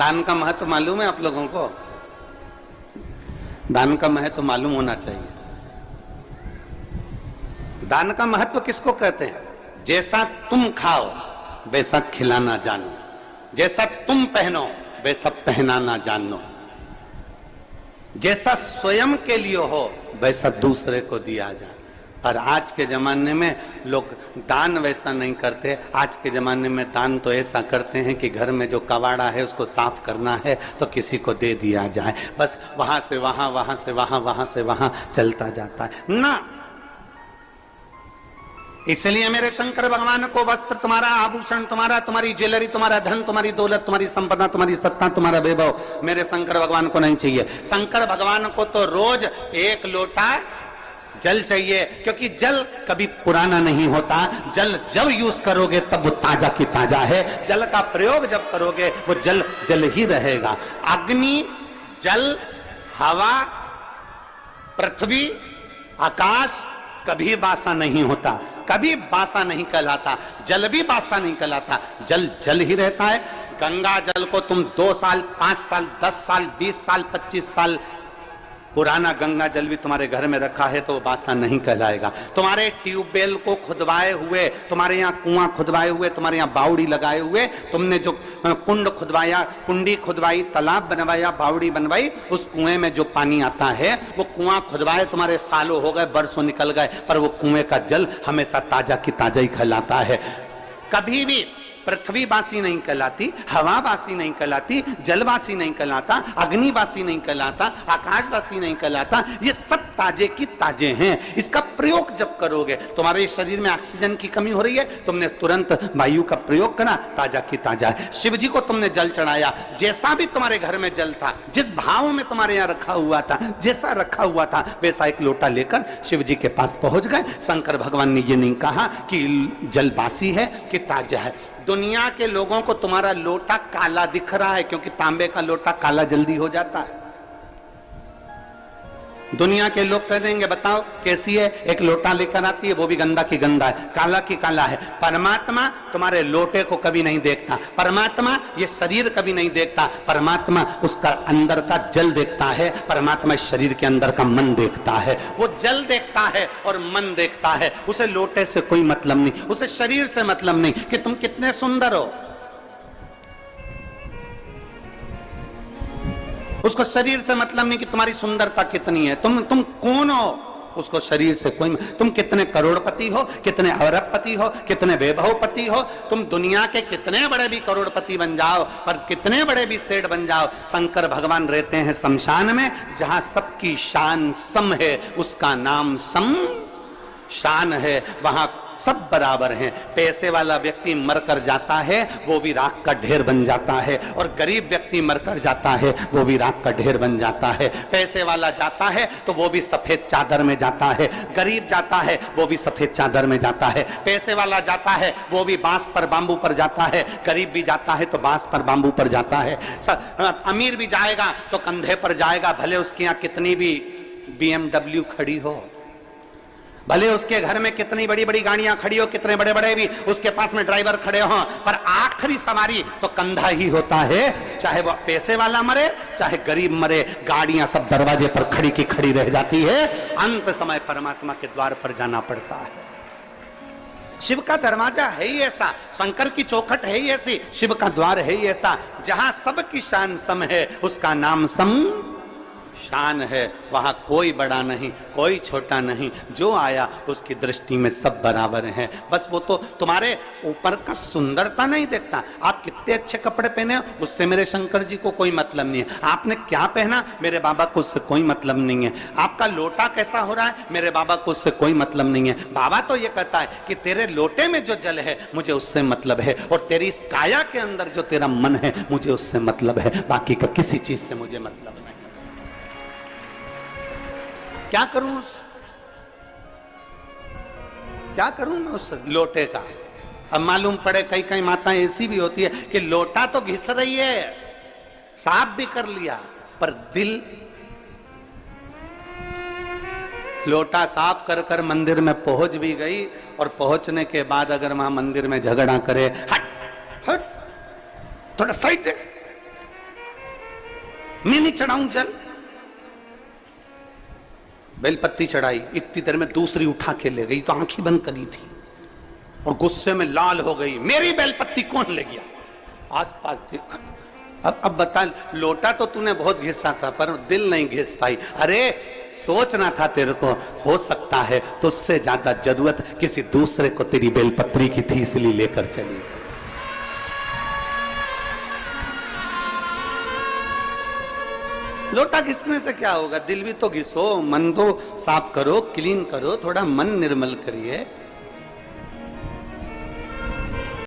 दान का महत्व मालूम है आप लोगों को? दान का महत्व मालूम होना चाहिए। दान का महत्व किसको कहते हैं? जैसा तुम खाओ वैसा खिलाना जानो, जैसा तुम पहनो वैसा पहनाना जानो, जैसा स्वयं के लिए हो वैसा दूसरे को दिया जाए। पर आज के जमाने में लोग दान वैसा नहीं करते। आज के जमाने में दान तो ऐसा करते हैं कि घर में जो कबाड़ा है उसको साफ करना है तो किसी को दे दिया जाए, बस वहां से वहां, वहां से वहां, वहां से वहां चलता जाता है ना। इसलिए मेरे शंकर भगवान को वस्त्र तुम्हारा, आभूषण तुम्हारा, तुम्हारी ज्वेलरी, तुम्हारा धन, तुम्हारी दौलत, तुम्हारी संपदा, तुम्हारी सत्ता, तुम्हारा वैभव मेरे शंकर भगवान को नहीं चाहिए। शंकर भगवान को तो रोज एक लोटा जल चाहिए, क्योंकि जल कभी पुराना नहीं होता। जल जब यूज करोगे तब वो ताजा की ताजा है। जल का प्रयोग जब करोगे वो जल जल ही रहेगा। अग्नि, जल, हवा, पृथ्वी, आकाश कभी बासा नहीं होता, कभी बासा नहीं कहलाता। जल भी बासा नहीं कहलाता, जल जल ही रहता है। गंगा जल को तुम 2 साल, 5 साल, 10 साल, 20 साल, 25 साल पुराना गंगा जल भी तुम्हारे घर में रखा है तो वो बासा नहीं कहलाएगा। तुम्हारे ट्यूबवेल को खुदवाए हुए, तुम्हारे यहाँ कुआं खुदवाए हुए, तुम्हारे यहाँ बावड़ी लगाए हुए, तुमने जो कुंड खुदवाया, कुंडी खुदवाई, तालाब बनवाया, बावड़ी बनवाई, उस कुएं में जो पानी आता है वो कुआं खुदवाए तुम्हारे सालों हो गए, बरसों निकल गए, पर वो कुएं का जल हमेशा ताजा की ताजा ही कहलाता है। कभी भी पृथ्वी बासी नहीं कहलाती, हवा बासी नहीं कहलाती, जलवासी नहीं कहलाता, अग्निवासी नहीं कहलाता, आकाशवासी नहीं कहलाता। ये सब ताजे की ताजे हैं। इसका प्रयोग जब करोगे, तुम्हारे शरीर में ऑक्सीजन की कमी हो रही है, तुमने तुरंत वायु का प्रयोग करा, ताजा की ताजा है। शिव जी को तुमने जल चढ़ाया, जैसा भी तुम्हारे घर में जल था, जिस भाव में तुम्हारे यहाँ रखा हुआ था, जैसा रखा हुआ था वैसा एक लोटा लेकर शिव जी के पास पहुंच गए। शंकर भगवान ने ये नहीं कहा कि जल बासी है कि ताजा है। दुनिया के लोगों को तुम्हारा लोटा काला दिख रहा है, क्योंकि तांबे का लोटा काला जल्दी हो जाता है। दुनिया के लोग कह देंगे बताओ कैसी है, एक लोटा लेकर आती है वो भी गंदा की गंदा है, काला की काला है। परमात्मा तुम्हारे लोटे को कभी नहीं देखता, परमात्मा ये शरीर कभी नहीं देखता, परमात्मा उसका अंदर का जल देखता है, परमात्मा शरीर के अंदर का मन देखता है। वो जल देखता है और मन देखता है। उसे लोटे से कोई मतलब नहीं, उसे शरीर से मतलब नहीं कि तुम कितने सुंदर हो, उसको शरीर से मतलब नहीं कि तुम्हारी सुंदरता कितनी है, तुम कौन हो, उसको शरीर से कोई। तुम कितने करोड़पति हो, कितने अरबपति हो, कितने वैभवपति हो, तुम दुनिया के कितने बड़े भी करोड़पति बन जाओ, पर कितने बड़े भी सेठ बन जाओ, शंकर भगवान रहते हैं शमशान में, जहां सबकी शान सम है, उसका नाम सम शान है। वहां सब बराबर हैं। पैसे वाला व्यक्ति मरकर जाता है वो भी राख का ढेर बन जाता है, और गरीब व्यक्ति मरकर जाता है वो भी राख का ढेर बन जाता है। पैसे वाला जाता है तो वो भी सफेद चादर में जाता है, गरीब जाता है वो भी सफेद चादर में जाता है। पैसे वाला जाता है वो भी बांस पर बांबू पर जाता है, गरीब भी जाता है तो बांस पर बांबू पर जाता है। अमीर भी जाएगा तो कंधे पर जाएगा, भले उसके यहाँ कितनी भी BMW खड़ी हो, भले उसके घर में कितनी बड़ी बड़ी गाड़ियां खड़ी हो, कितने बड़े बड़े भी उसके पास में ड्राइवर खड़े हो, पर आखिरी सवारी तो कंधा ही होता है। चाहे वो पैसे वाला मरे चाहे गरीब मरे, गाड़ियां सब दरवाजे पर खड़ी की खड़ी रह जाती है। अंत समय परमात्मा के द्वार पर जाना पड़ता है। शिव का दरवाजा है ही ऐसा, शंकर की चौखट है ही ऐसी, शिव का द्वार है ही ऐसा, जहां सबकी शान सम है, उसका नाम सम शान है। वहां कोई बड़ा नहीं, कोई छोटा नहीं, जो आया उसकी दृष्टि में सब बराबर हैं। बस वो तो तुम्हारे ऊपर का सुंदरता नहीं देखता, आप कितने अच्छे कपड़े पहने हो उससे मेरे शंकर जी को कोई मतलब नहीं है, आपने क्या पहना मेरे बाबा को उससे कोई मतलब नहीं है, आपका लोटा कैसा हो रहा है मेरे बाबा को उससे कोई मतलब नहीं है। बाबा तो ये कहता है कि तेरे लोटे में जो जल है मुझे उससे मतलब है, और तेरी इस काया के अंदर जो तेरा मन है मुझे उससे मतलब है, बाकी का किसी चीज से मुझे मतलब नहीं। क्या करूं, क्या करूं मैं उस लोटे का। अब मालूम पड़े कई कई माताएं ऐसी भी होती है कि लोटा तो घिस रही है, साफ भी कर लिया, पर दिल, लोटा साफ कर कर मंदिर में पहुंच भी गई, और पहुंचने के बाद अगर वहां मंदिर में झगड़ा करे, हट हट थोड़ा साइड दे, मैं नहीं चढ़ाऊं जल? बेलपत्ती चढ़ाई, इतनी देर में दूसरी उठा के ले गई, तो आंखें बंद करी थी और गुस्से में लाल हो गई, मेरी बेलपत्ती कौन ले गया? आसपास देखा, अब बता, लोटा तो तूने बहुत घिसा था पर दिल नहीं घिस पाई। अरे सोचना था तेरे को, हो सकता है तो उससे ज्यादा जरूरत किसी दूसरे को तेरी बेलपत्री की थी, इसलिए लेकर चली। लोटा घिसने से क्या होगा? दिल भी तो घिसो, मन तो साफ करो, क्लीन करो, थोड़ा मन निर्मल करिए।